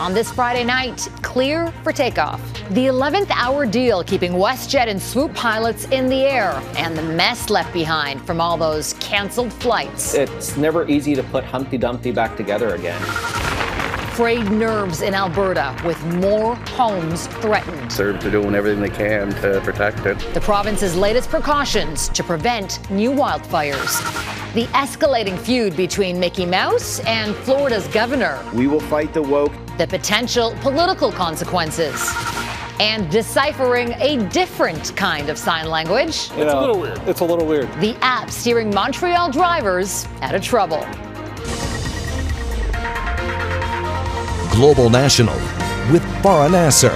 On this Friday night, clear for takeoff. The 11th hour deal keeping WestJet and Swoop pilots in the air, and the mess left behind from all those canceled flights. It's never easy to put Humpty Dumpty back together again. Frayed nerves in Alberta with more homes threatened. They're doing everything they can to protect it. The province's latest precautions to prevent new wildfires. The escalating feud between Mickey Mouse and Florida's governor. We will fight the woke. The potential political consequences. And deciphering a different kind of sign language. It's a little weird. It's a little weird. The app steering Montreal drivers out of trouble. Global National with Farah Nasser.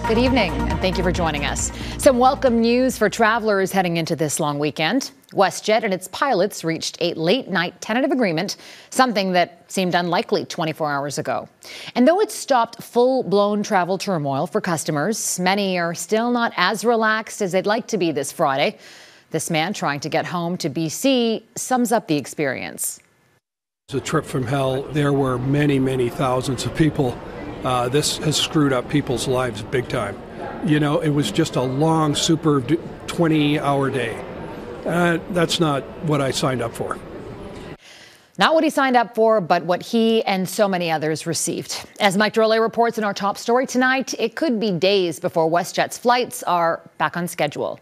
Good evening, and thank you for joining us. Some welcome news for travelers heading into this long weekend. WestJet and its pilots reached a late-night tentative agreement, something that seemed unlikely 24 hours ago. And though it stopped full-blown travel turmoil for customers, many are still not as relaxed as they'd like to be this Friday. This man trying to get home to BC sums up the experience. It's a trip from hell. There were many, many thousands of people. This has screwed up people's lives big time. You know, it was just a long, super 20-hour day. That's not what I signed up for. Not what he signed up for, but what he and so many others received. As Mike Drolet reports in our top story tonight, it could be days before WestJet's flights are back on schedule.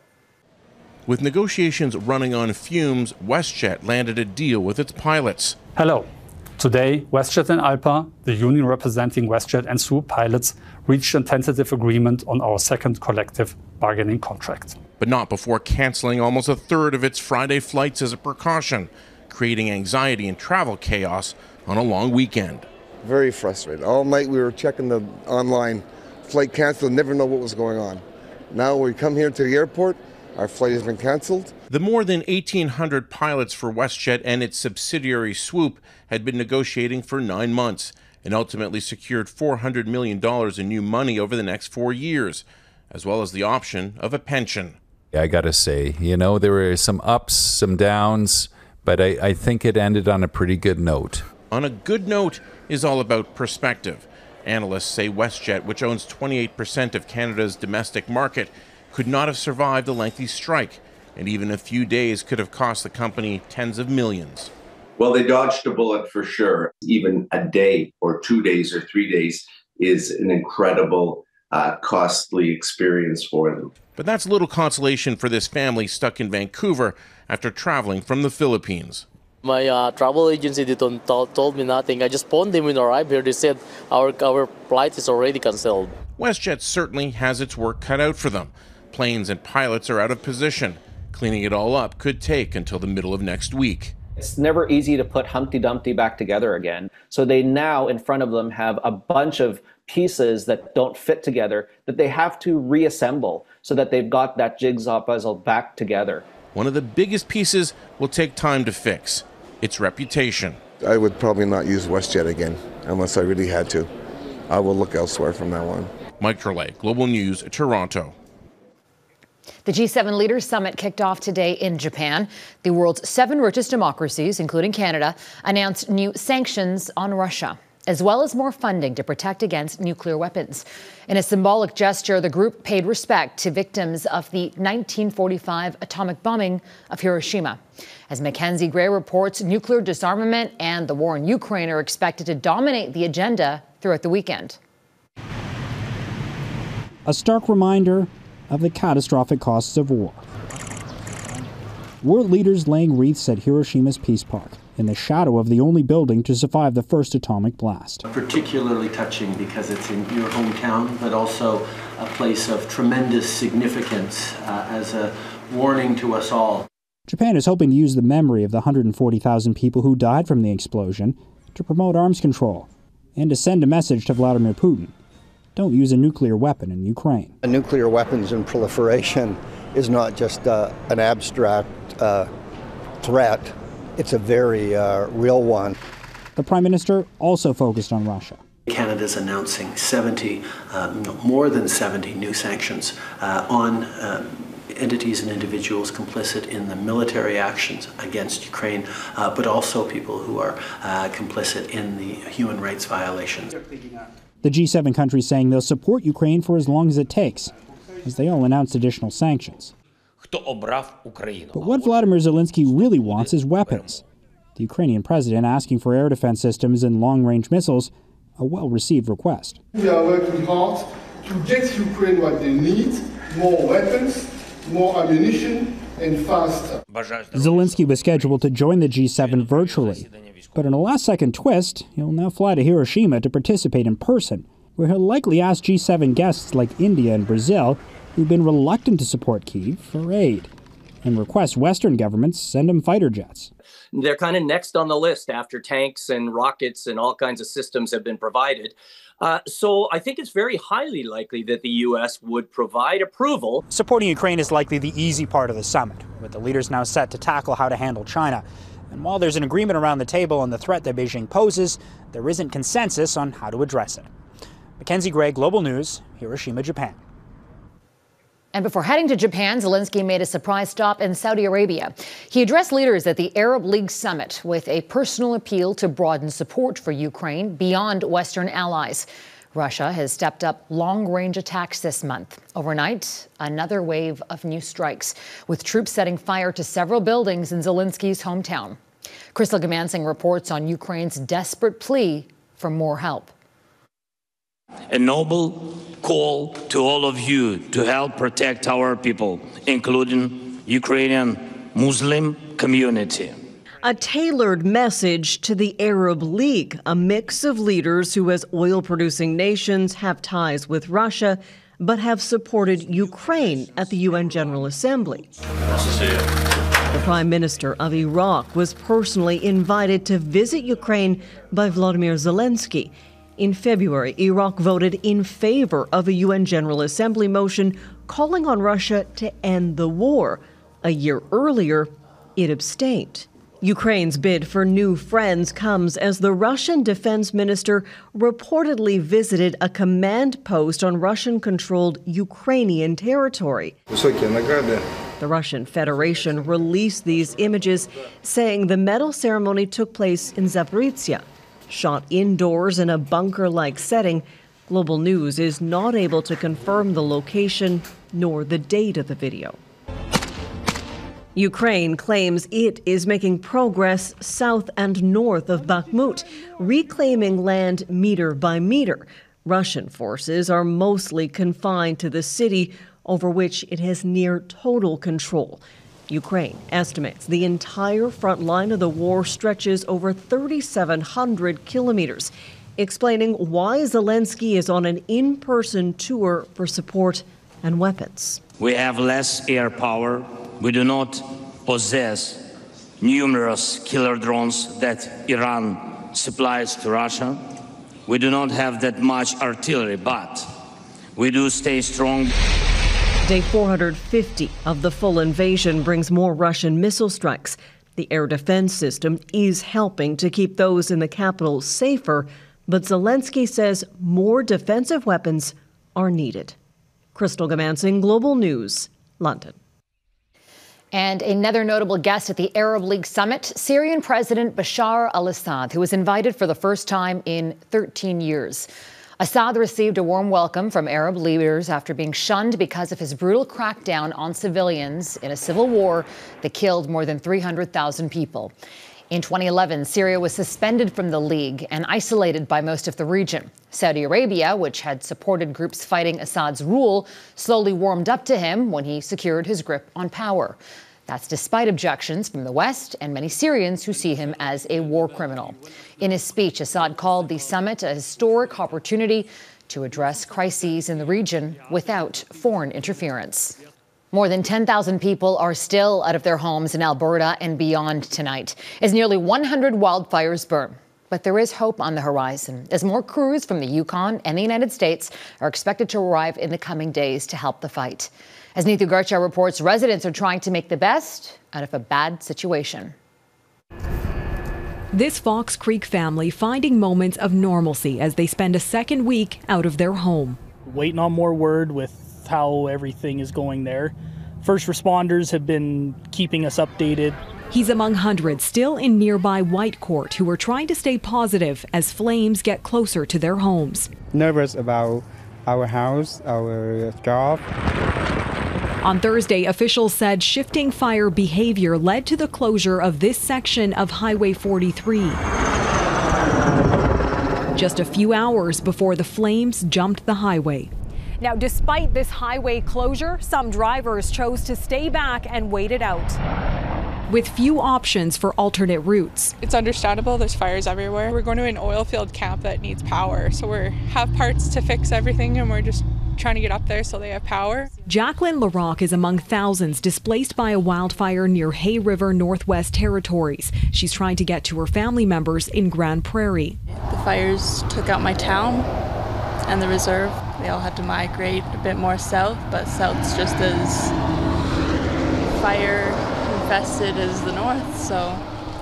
With negotiations running on fumes, WestJet landed a deal with its pilots. Hello. Today, WestJet and ALPA, the union representing WestJet and Swoop pilots, reached a tentative agreement on our second collective bargaining contract. But not before canceling almost a third of its Friday flights as a precaution, creating anxiety and travel chaos on a long weekend. Very frustrated. All night we were checking the online flight canceled, never know what was going on. Now we come here to the airport, our flight has been canceled. The more than 1,800 pilots for WestJet and its subsidiary Swoop had been negotiating for 9 months and ultimately secured $400 million in new money over the next 4 years, as well as the option of a pension. I got to say, you know, there were some ups, some downs, but I think it ended on a pretty good note. On a good note is all about perspective. Analysts say WestJet, which owns 28% of Canada's domestic market, could not have survived a lengthy strike, and even a few days could have cost the company tens of millions. Well, they dodged a bullet for sure. Even a day or 2 days or 3 days is an incredible, costly experience for them. But that's little consolation for this family stuck in Vancouver after traveling from the Philippines. My travel agency told me nothing. I just phoned them when I arrived here. They said our flight is already canceled. WestJet certainly has its work cut out for them. Planes and pilots are out of position. Cleaning it all up could take until the middle of next week. It's never easy to put Humpty Dumpty back together again. So they now, in front of them, have a bunch of pieces that don't fit together that they have to reassemble so that they've got that jigsaw puzzle back together. One of the biggest pieces will take time to fix: its reputation. I would probably not use WestJet again unless I really had to. I will look elsewhere from now on. Mike Drolet, Global News, Toronto. The G7 Leaders Summit kicked off today in Japan. The world's 7 richest democracies, including Canada, announced new sanctions on Russia, as well as more funding to protect against nuclear weapons. In a symbolic gesture, the group paid respect to victims of the 1945 atomic bombing of Hiroshima. As Mackenzie Gray reports, nuclear disarmament and the war in Ukraine are expected to dominate the agenda throughout the weekend. A stark reminder of the catastrophic costs of war. World leaders laying wreaths at Hiroshima's Peace Park, in the shadow of the only building to survive the first atomic blast. Particularly touching because it's in your hometown, but also a place of tremendous significance as a warning to us all. Japan is hoping to use the memory of the 140,000 people who died from the explosion to promote arms control and to send a message to Vladimir Putin. Don't use a nuclear weapon in Ukraine. Nuclear weapons and proliferation is not just an abstract threat. It's a very real one. The Prime Minister also focused on Russia. Canada's announcing more than 70 new sanctions on entities and individuals complicit in the military actions against Ukraine, but also people who are complicit in the human rights violations. The G7 countries saying they'll support Ukraine for as long as it takes, as they all announced additional sanctions. But what Volodymyr Zelenskyy really wants is weapons. The Ukrainian president asking for air defense systems and long-range missiles, a well-received request. We are working hard to get Ukraine what they need, more weapons, more ammunition, and faster. Zelenskyy was scheduled to join the G7 virtually, but in a last-second twist, he'll now fly to Hiroshima to participate in person, where he'll likely ask G7 guests like India and Brazil, who've been reluctant to support Kyiv, for aid, and request Western governments send him fighter jets. They're kind of next on the list after tanks and rockets and all kinds of systems have been provided. So I think it's very highly likely that the U.S. would provide approval. Supporting Ukraine is likely the easy part of the summit, with the leaders now set to tackle how to handle China. And while there's an agreement around the table on the threat that Beijing poses, there isn't consensus on how to address it. Mackenzie Gray, Global News, Hiroshima, Japan. And before heading to Japan, Zelenskyy made a surprise stop in Saudi Arabia. He addressed leaders at the Arab League summit with a personal appeal to broaden support for Ukraine beyond Western allies. Russia has stepped up long-range attacks this month. Overnight, another wave of new strikes, with troops setting fire to several buildings in Zelenskyy's hometown. Crystal Goomansingh reports on Ukraine's desperate plea for more help. A noble call to all of you to help protect our people, including Ukrainian Muslim community. A tailored message to the Arab League, a mix of leaders who, as oil-producing nations, have ties with Russia, but have supported Ukraine at the UN General Assembly. The Prime Minister of Iraq was personally invited to visit Ukraine by Volodymyr Zelenskyy. In February, Iraq voted in favor of a UN General Assembly motion calling on Russia to end the war. A year earlier, it abstained. Ukraine's bid for new friends comes as the Russian defense minister reportedly visited a command post on Russian-controlled Ukrainian territory. The Russian Federation released these images, saying the medal ceremony took place in Zaporizhzhia. Shot indoors in a bunker-like setting, Global News is not able to confirm the location nor the date of the video. Ukraine claims it is making progress south and north of Bakhmut, reclaiming land meter by meter. Russian forces are mostly confined to the city, over which it has near total control. Ukraine estimates the entire front line of the war stretches over 3,700 kilometers, explaining why Zelenskyy is on an in-person tour for support and weapons. We have less air power. We do not possess numerous killer drones that Iran supplies to Russia. We do not have that much artillery, but we do stay strong. Day 450 of the full invasion brings more Russian missile strikes. The air defense system is helping to keep those in the capital safer, but Zelenskyy says more defensive weapons are needed. Crystal Goomansingh, Global News, London. And another notable guest at the Arab League summit, Syrian President Bashar al-Assad, who was invited for the first time in 13 years. Assad received a warm welcome from Arab leaders after being shunned because of his brutal crackdown on civilians in a civil war that killed more than 300,000 people. In 2011, Syria was suspended from the League and isolated by most of the region. Saudi Arabia, which had supported groups fighting Assad's rule, slowly warmed up to him when he secured his grip on power. That's despite objections from the West and many Syrians who see him as a war criminal. In his speech, Assad called the summit a historic opportunity to address crises in the region without foreign interference. More than 10,000 people are still out of their homes in Alberta and beyond tonight, as nearly 100 wildfires burn. But there is hope on the horizon, as more crews from the Yukon and the United States are expected to arrive in the coming days to help the fight. As Neetu Garcha reports, residents are trying to make the best out of a bad situation. This Fox Creek family finding moments of normalcy as they spend a second week out of their home. Waiting on more word with how everything is going there. First responders have been keeping us updated. He's among hundreds still in nearby Whitecourt who are trying to stay positive as flames get closer to their homes. Nervous about our house, our job. On Thursday, officials said shifting fire behavior led to the closure of this section of Highway 43. Just a few hours before the flames jumped the highway. Now, despite this highway closure, some drivers chose to stay back and wait it out, with few options for alternate routes. It's understandable, there's fires everywhere. We're going to an oil field camp that needs power, so we have parts to fix everything and we're just trying to get up there so they have power. Jacqueline Larocque is among thousands displaced by a wildfire near Hay River, Northwest Territories. She's trying to get to her family members in Grand Prairie. The fires took out my town and the reserve. They all had to migrate a bit more south, but south's just as fire infested as the north, so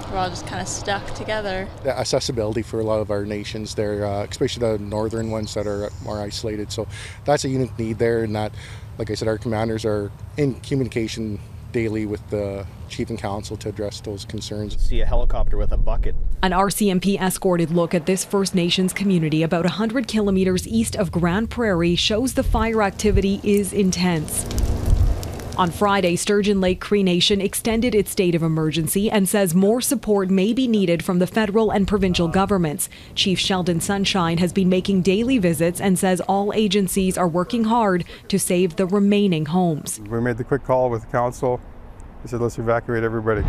we're all just kind of stuck together. The accessibility for a lot of our nations there, especially the northern ones that are more isolated, so that's a unique need there, and that, like I said, our commanders are in communication daily with the Chief and Council to address those concerns. See a helicopter with a bucket. An RCMP escorted look at this First Nations community about 100 kilometers east of Grand Prairie shows the fire activity is intense. On Friday, Sturgeon Lake Cree Nation extended its state of emergency and says more support may be needed from the federal and provincial governments. Chief Sheldon Sunshine has been making daily visits and says all agencies are working hard to save the remaining homes. We made the quick call with the council. They said, let's evacuate everybody.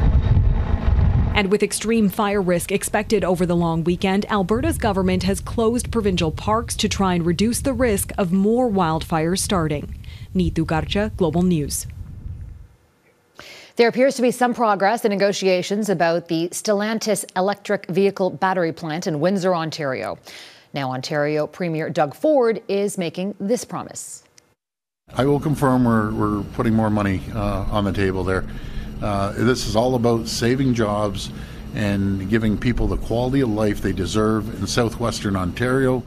And with extreme fire risk expected over the long weekend, Alberta's government has closed provincial parks to try and reduce the risk of more wildfires starting. Neetu Garcha, Global News. There appears to be some progress in negotiations about the Stellantis electric vehicle battery plant in Windsor, Ontario. Now, Ontario Premier Doug Ford is making this promise. I will confirm we're putting more money on the table there. This is all about saving jobs and giving people the quality of life they deserve in southwestern Ontario.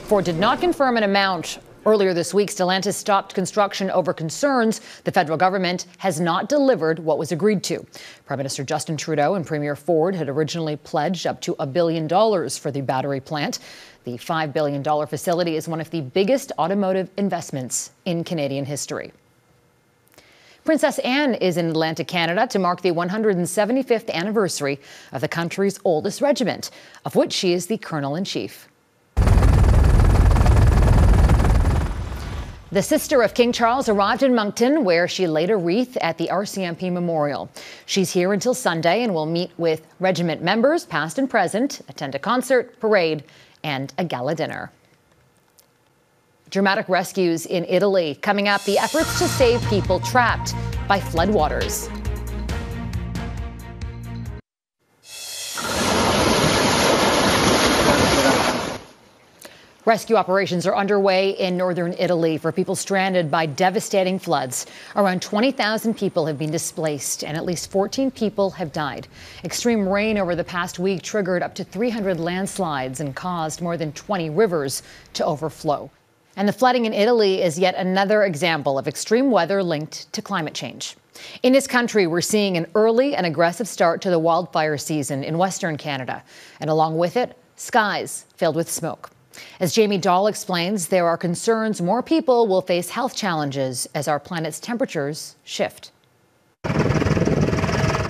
Ford did not confirm an amount. Earlier this week, Stellantis stopped construction over concerns the federal government has not delivered what was agreed to. Prime Minister Justin Trudeau and Premier Ford had originally pledged up to $1 billion for the battery plant. The $5 billion facility is one of the biggest automotive investments in Canadian history. Princess Anne is in Atlantic Canada to mark the 175th anniversary of the country's oldest regiment, of which she is the Colonel-in-Chief. The sister of King Charles arrived in Moncton, where she laid a wreath at the RCMP Memorial. She's here until Sunday and will meet with regiment members, past and present, attend a concert, parade, and a gala dinner. Dramatic rescues in Italy. Coming up, the efforts to save people trapped by floodwaters. Rescue operations are underway in northern Italy for people stranded by devastating floods. Around 20,000 people have been displaced and at least 14 people have died. Extreme rain over the past week triggered up to 300 landslides and caused more than 20 rivers to overflow. And the flooding in Italy is yet another example of extreme weather linked to climate change. In this country, we're seeing an early and aggressive start to the wildfire season in Western Canada. And along with it, skies filled with smoke. As Jamie Dahl explains, there are concerns more people will face health challenges as our planet's temperatures shift.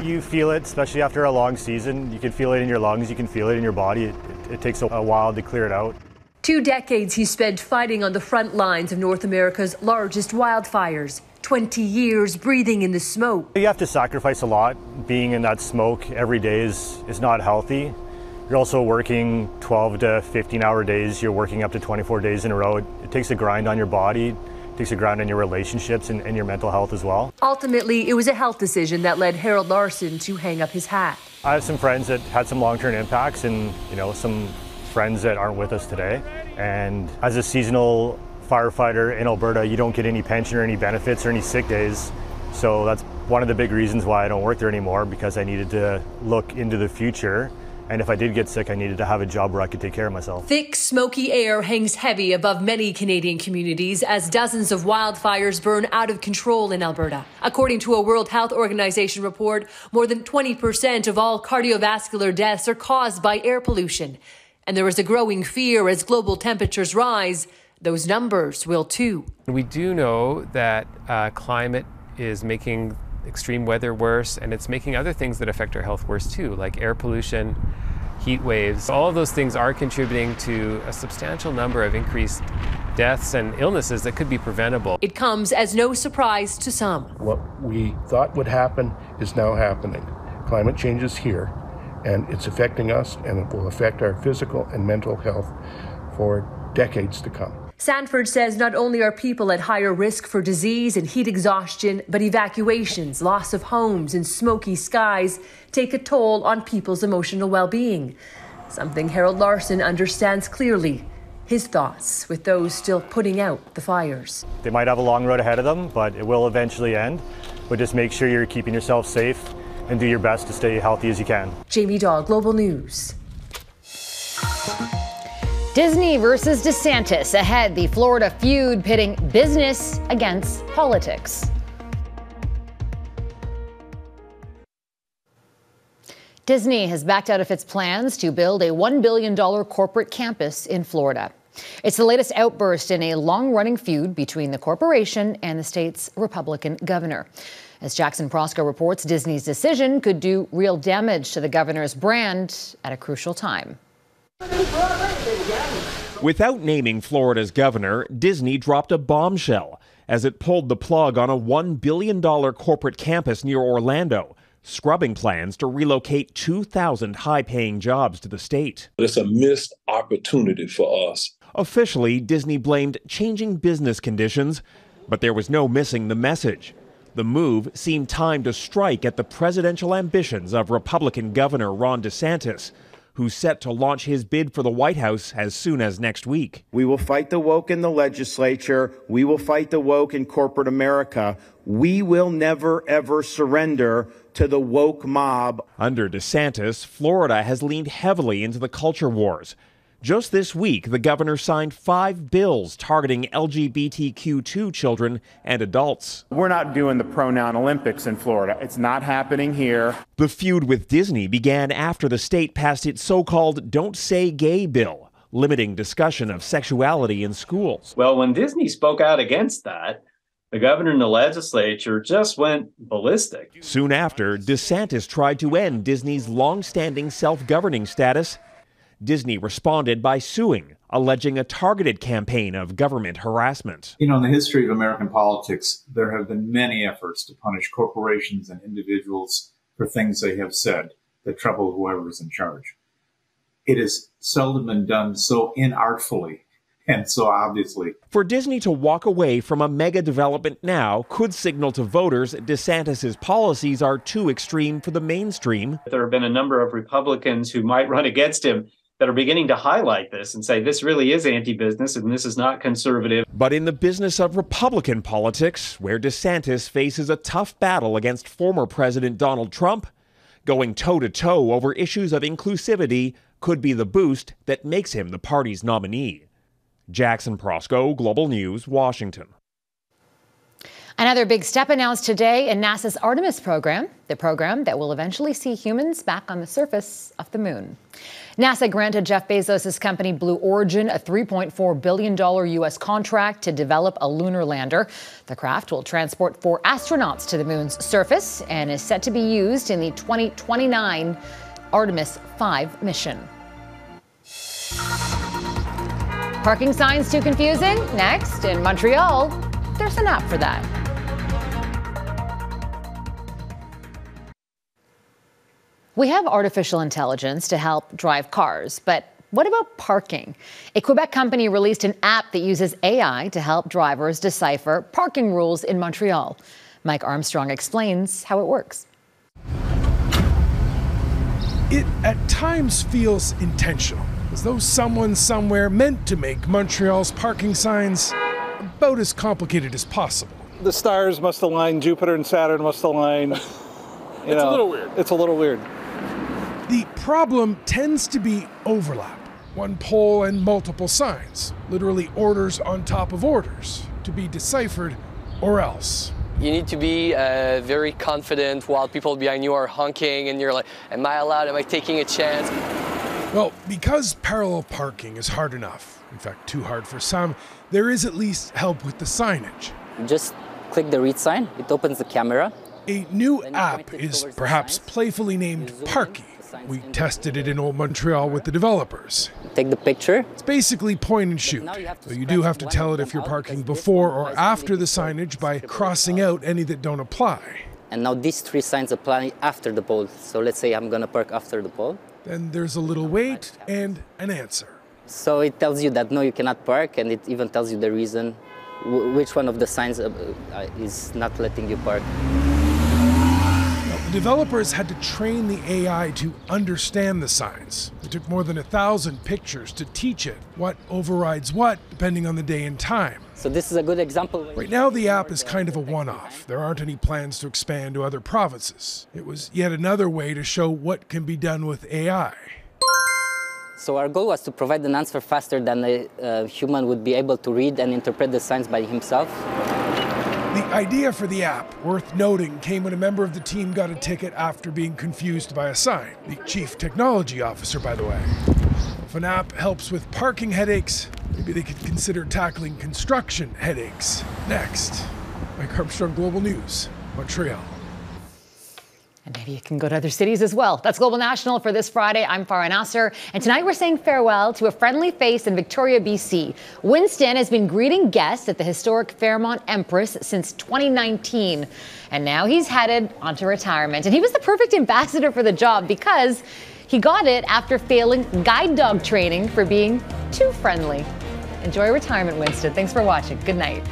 You feel it, especially after a long season. You can feel it in your lungs, you can feel it in your body. It takes a while to clear it out. 2 decades he spent fighting on the front lines of North America's largest wildfires. 20 years breathing in the smoke. You have to sacrifice a lot. Being in that smoke every day is not healthy. You're also working 12 to 15-hour days. You're working up to 24 days in a row. It takes a grind on your body. It takes a grind on your relationships and your mental health as well. Ultimately, it was a health decision that led Harold Larson to hang up his hat. I have some friends that had some long-term impacts and, some friends that aren't with us today. And as a seasonal firefighter in Alberta, you don't get any pension or any benefits or any sick days. So that's one of the big reasons why I don't work there anymore, because I needed to look into the future And if I did get sick, I needed to have a job where I could take care of myself. Thick, smoky air hangs heavy above many Canadian communities as dozens of wildfires burn out of control in Alberta. According to a World Health Organization report, more than 20% of all cardiovascular deaths are caused by air pollution. And there is a growing fear as global temperatures rise, those numbers will too. We do know that climate is making extreme weather worse, and it's making other things that affect our health worse too, like air pollution, heat waves. All of those things are contributing to a substantial number of increased deaths and illnesses that could be preventable. It comes as no surprise to some. What we thought would happen is now happening. Climate change is here, and it's affecting us, and it will affect our physical and mental health for decades to come. Sanford says not only are people at higher risk for disease and heat exhaustion, but evacuations, loss of homes, and smoky skies take a toll on people's emotional well-being. Something Harold Larson understands clearly. His thoughts with those still putting out the fires. They might have a long road ahead of them, but it will eventually end. But just make sure you're keeping yourself safe and do your best to stay healthy as you can. Jamie Dahl, Global News. Disney versus DeSantis ahead, the Florida feud pitting business against politics. Disney has backed out of its plans to build a $1 billion corporate campus in Florida. It's the latest outburst in a long-running feud between the corporation and the state's Republican governor. As Jackson Prosco reports, Disney's decision could do real damage to the governor's brand at a crucial time. Without naming Florida's governor, Disney dropped a bombshell as it pulled the plug on a $1 billion corporate campus near Orlando, scrubbing plans to relocate 2,000 high-paying jobs to the state. It's a missed opportunity for us. Officially, Disney blamed changing business conditions, but there was no missing the message. The move seemed timed to strike at the presidential ambitions of Republican Governor Ron DeSantis, who's set to launch his bid for the White House as soon as next week. We will fight the woke in the legislature. We will fight the woke in corporate America. We will never, ever surrender to the woke mob. Under DeSantis, Florida has leaned heavily into the culture wars. Just this week, the governor signed 5 bills targeting LGBTQ2 children and adults. We're not doing the pronoun Olympics in Florida. It's not happening here. The feud with Disney began after the state passed its so-called Don't Say Gay bill, limiting discussion of sexuality in schools. Well, when Disney spoke out against that, the governor and the legislature just went ballistic. Soon after, DeSantis tried to end Disney's long-standing self-governing status. Disney responded by suing, alleging a targeted campaign of government harassment. You know, in the history of American politics, there have been many efforts to punish corporations and individuals for things they have said that trouble whoever is in charge. It has seldom been done so inartfully and so obviously. For Disney to walk away from a mega development now could signal to voters DeSantis' policies are too extreme for the mainstream. There have been a number of Republicans who might run against him that are beginning to highlight this and say this really is anti-business and this is not conservative. But in the business of Republican politics, where DeSantis faces a tough battle against former President Donald Trump, going toe-to-toe over issues of inclusivity could be the boost that makes him the party's nominee. Jackson Prosco, Global News, Washington. Another big step announced today in NASA's Artemis program, the program that will eventually see humans back on the surface of the moon. NASA granted Jeff Bezos' company Blue Origin a $3.4 billion U.S. contract to develop a lunar lander. The craft will transport 4 astronauts to the moon's surface and is set to be used in the 2029 Artemis 5 mission. Parking signs too confusing? Next, in Montreal, there's an app for that. We have artificial intelligence to help drive cars, but what about parking? A Quebec company released an app that uses AI to help drivers decipher parking rules in Montreal. Mike Armstrong explains how it works. It at times feels intentional, as though someone somewhere meant to make Montreal's parking signs about as complicated as possible. The stars must align, Jupiter and Saturn must align. It's a little weird. It's a little weird. The problem tends to be overlap. One pole and multiple signs, literally orders on top of orders, to be deciphered or else. You need to be very confident while people behind you are honking and you're like, am I allowed? Am I taking a chance? Well, because parallel parking is hard enough, in fact too hard for some, there is at least help with the signage. Just click the read sign, it opens the camera. A new app is perhaps playfully named Parky. We tested it in Old Montreal with the developers. Take the picture. It's basically point and shoot, though you do have to tell it if you're parking before or after the signage by crossing out any that don't apply. And now these 3 signs apply after the pole. So let's say I'm going to park after the pole. Then there's a little wait and an answer. So it tells you that no, you cannot park, and it even tells you the reason, which one of the signs is not letting you park. The developers had to train the AI to understand the signs. It took more than 1,000 pictures to teach it what overrides what, depending on the day and time. So this is a good example. Right now, the app is kind of a one-off. There aren't any plans to expand to other provinces. It was yet another way to show what can be done with AI. So our goal was to provide an answer faster than a human would be able to read and interpret the signs by himself. The idea for the app, worth noting, came when a member of the team got a ticket after being confused by a sign. The chief technology officer, by the way. If an app helps with parking headaches, maybe they could consider tackling construction headaches next. Mike Armstrong, Global News, Montreal. And maybe you can go to other cities as well. That's Global National for this Friday. I'm Farah Nasser. And tonight we're saying farewell to a friendly face in Victoria, BC. Winston has been greeting guests at the historic Fairmont Empress since 2019. And now he's headed onto retirement. And he was the perfect ambassador for the job because he got it after failing guide dog training for being too friendly. Enjoy retirement, Winston. Thanks for watching. Good night.